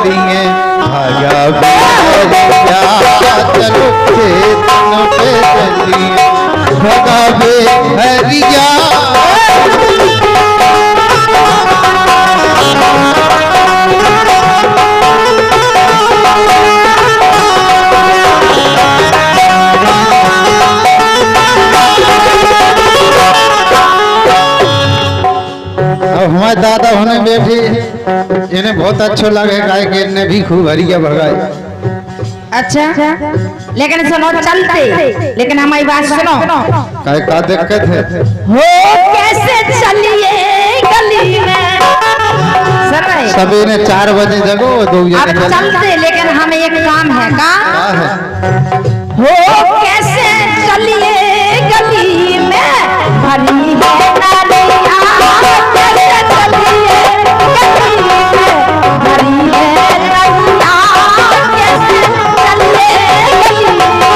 चलिए भागा बिहरिया चलो खेतन पे चलिए भागा बिहरिया। हमारे दादा होने में भी इन्हें बहुत अच्छा लगे गाय के इन्हें भी खूब हरिया भगाए। अच्छा लेकिन सुनो चलते, लेकिन हमारी बात सुनो। काय का दिक्कत है? हो कैसे चलिए गली में सभी ने 4 बजे जगो 2 अब चलते, लेकिन हमें एक काम है। का है? हो कैसे चलिए गली में भरी है नालियाँ, कैसे चलिए गली में भरी है नालियाँ, कैसे चलिए गली में।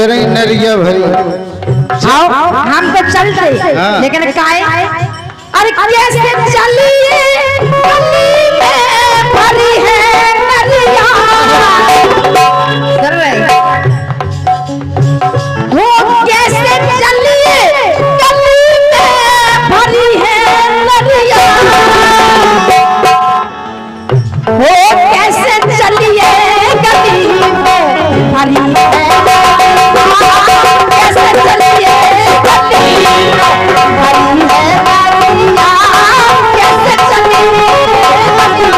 रही नरिया भरी हम तो चलते, लेकिन काहे अरे कैसे चलिए गली में भरी है नरिया। वो कैसे चलिए गली में भरी है नरिया, वो कैसे चलिए गली में भरी है। कैसे चलिए गली में भरी है नरिया, कैसे चलिए गली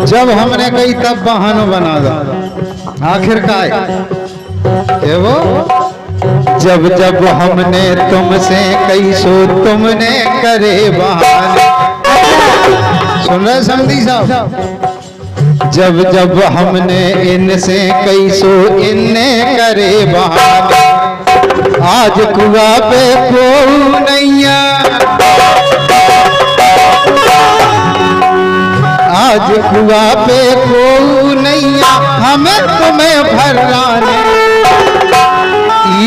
जब हमने कही तब बहाना बना दो। आखिर का है वो? जब जब हमने तुमसे कही सो तुमने करे बहाने। सुन रहे समधी साहब? जब जब हमने इनसे कही सो इनने करे बहाने। आज कुआ पे को नैया, आज कुआ पे को नैया हमें तुम्हें भराने।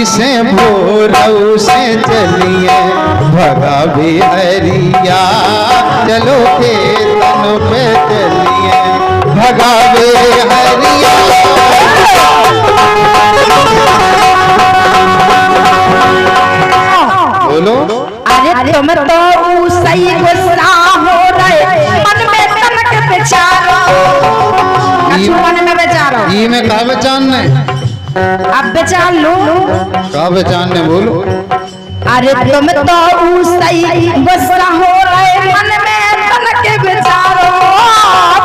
इसे भोरऊ से चलिए भगा बिहरिया चलो खेतन पे चलिए भगा बिहरिया। बोलो। अरे तुम तो सही गुस्सा हो रहे, मन में तनक बेचारो, मन में बेचारो। ई में का बेचान ने? अब बेचार लो। का बेचान ने बोलो। अरे तुम तो सही गुस्सा हो रहे, मन में तनक बेचारो।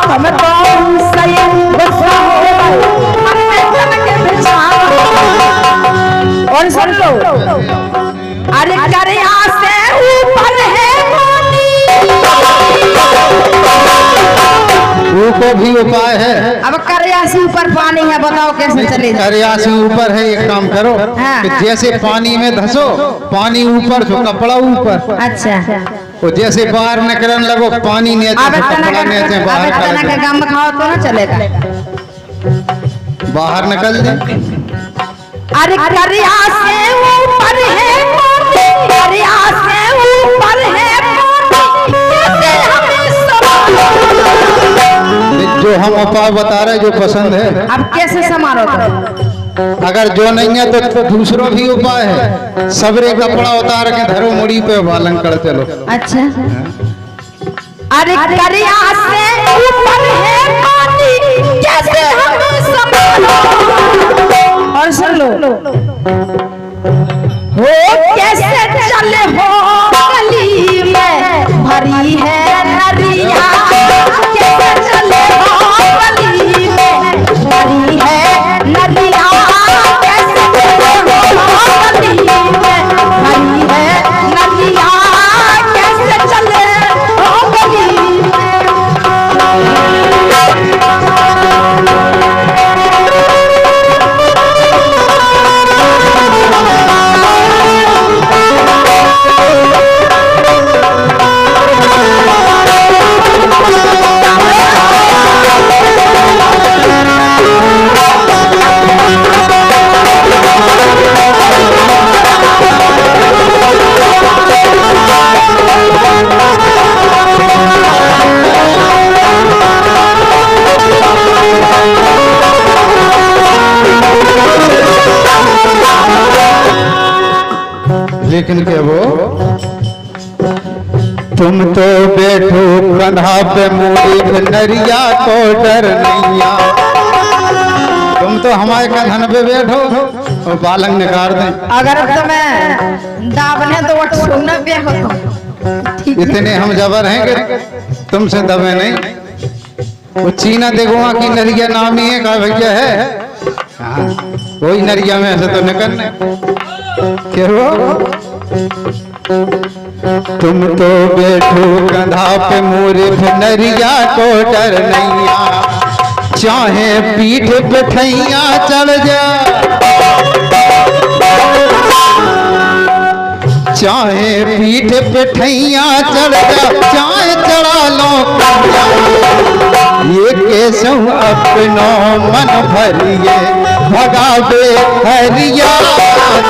तुम तो सही गुस्सा हो रहे, मन में तनक बेचारो। और सुन लो, अरे करिया से ऊपर है पानी, को भी उपाय है। अब करिया से ऊपर पानी है, बताओ कैसे चले? करिया से ऊपर है, एक काम करो। हाँ। जैसे पानी में धसो, पानी ऊपर तो कपड़ा ऊपर। अच्छा तो जैसे बाहर निकलने लगो पानी नीचे, कपड़ा नीचे बाहर का गम खाओ तो ना चलेगा, बाहर निकल जाए। अरे करिया से ऊपर है पानी, करिया से ऊपर है पानी, कैसे हमें जो हम उपाय बता रहे जो पसंद है। अब कैसे समारो तो? अगर जो नहीं है तो दूसरों भी उपाय है। सबरे कपड़ा उतार के धरो मुड़ी पे बालन कर चलो। अच्छा अरे करिया से ऊपर है पानी कैसे हम संभालो। और सुन लो हो कैसे चले हो गली में भरी है नरिया, कैसे चले हो गली में भरी है नरिया, कैसे चले हो गली में भरी है नरिया, कैसे चले हो गली लेकिन के वो तुम तो बैठो कंधा पे मुड़ी नरिया को डर नैया। तुम तो हमारे कंधन पे बैठो और बालंग निकाल दें। अगर तुम्हें दाबने तो वो सुनने पे हो ठीक है। इतने हम जबर हैं कि तुमसे दबे नहीं। वो चीना देखुआ की नरिया नाम ही है का भैया है। हाँ, कोई नरिया में ऐसे तो निकलने क्या हो? तुम तो बैठो कंधा पे मोरे नरिया को डर नैया, चाहे पीठ पे ठैया चढ़ जा, चाहे पीठ पे ठैया चढ़ जा, चाहे चढ़ा लो कन्या, ये केसौ अपनो मन भरिए भगावे हरिया,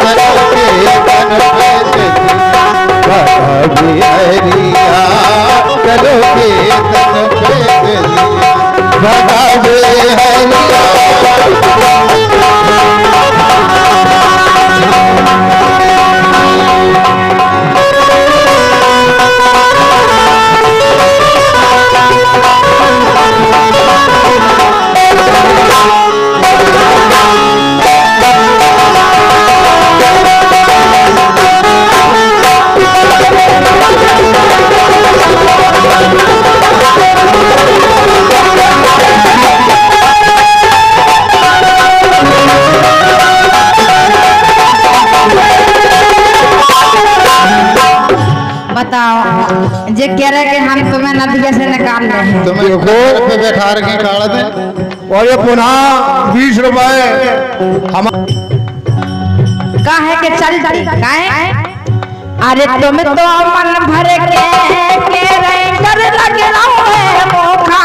भगावे हरिया, करोगे तन पे भगावे हरिया। बताओ जे कह रहे कि हम तुम्हें नदिया से निकाल रहे हैं, तुम्हें गोर पे बैठा के काढ़ दें और ये पुनः 20 रुपए हम काहे के चलती काहे। अरे तुम तो मन भर के रहे कर लग रहो है मोखा,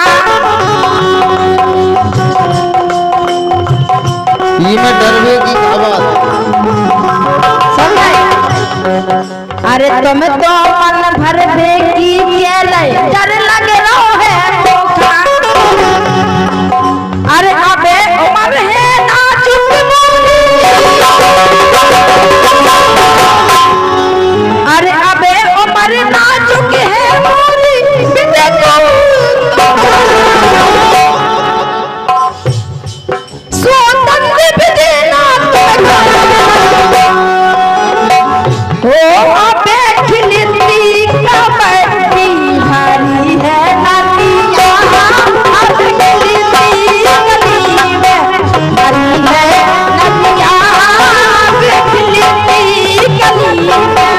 ये में डरवे की आवाज समझे। अरे तुम तो मन भर की डर लग रहो है मोखा, अरे अबे उमर है नाजुक मोरी, अरे अबे उमर नाजुक है मोरी, बिना स्वतंत्र बिना हो अबे खिलती कबड्डी भारी है नदिया, अब खिलती गली में भरी है नदिया, अब खिलती गली में।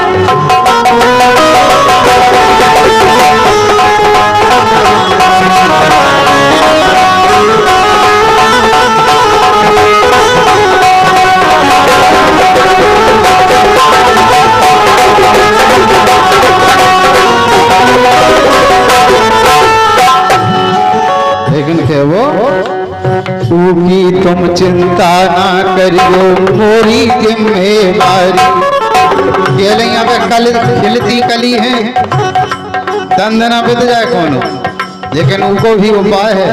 लेकिन के वो की तुम चिंता ना करियो मोरी जिम्मेवारी, केलियां पे कल खिलती कली है दंदना बित जाए कौन, लेकिन उनको भी उपाय है।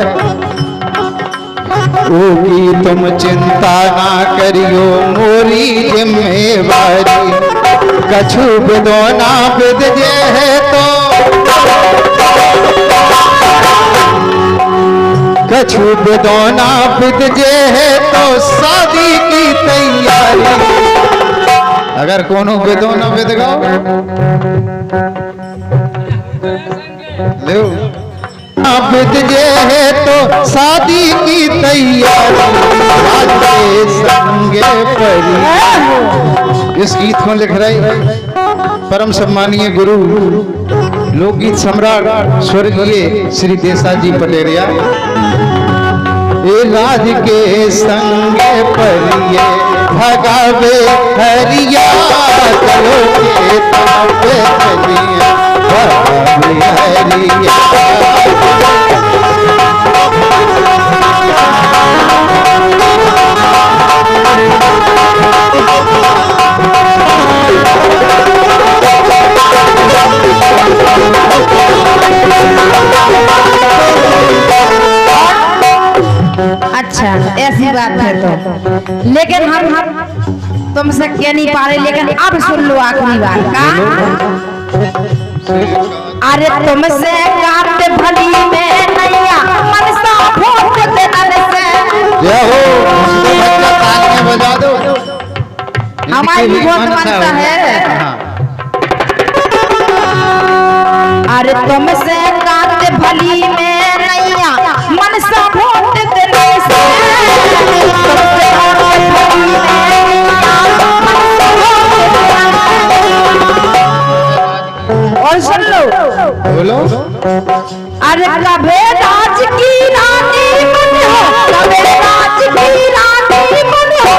की तुम चिंता ना करियो मोरी जिम्मेवारी, कछु बिदो ना बिद जे है तो कुछ बिदौना बिदजे है तो शादी की तैयारी। अगर कोनो बिदौना बिद गाओ लो बिदजे है तो शादी की तैयारी। राजे संगे परी। इस गीत को लिख रहे परम सम्मानीय गुरु लोकगीत सम्राट स्वर्गीय श्री देसाजी पटेरिया। ए राज के संगे परिये भगावे हरिया चलो के तापे चलिया भगावे हरिया। अच्छा ऐसी बात है तो, लेकिन हम तुमसे कह नहीं पा रहे, लेकिन अब सुन लो आखिरी बात का। अरे तुमसे काट भली में नैया मनसा भोट देने से। जय हो बच्चा तालियां बजा दो। हमारी भी बहुत मनसा है। अरे तुमसे काट भली में नैया मनसा भोट देने से। और सुन लो बोलो। अरे कभे राज की रानी मन हो, कभे राज की रानी मन हो,